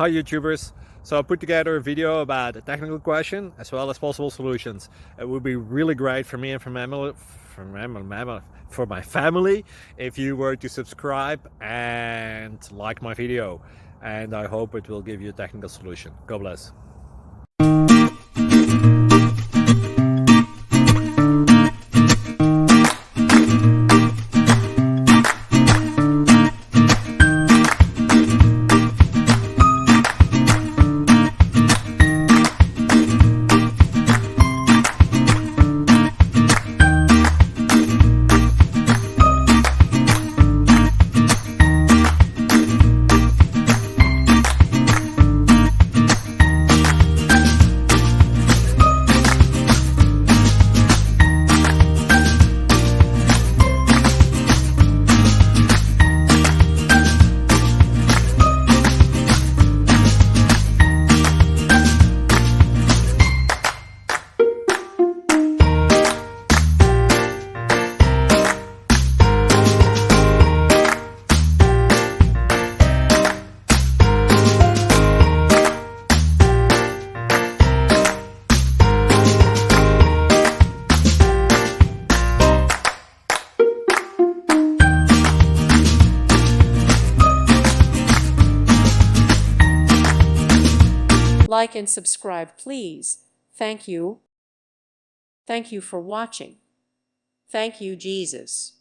Hi YouTubers! So I put together a video about a technical question as well as possible solutions. It would be really great for me and for my family if you were to subscribe and like my video, and I hope it will give you a technical solution. God bless. Like and subscribe, please. Thank you. Thank you for watching. Thank you, Jesus.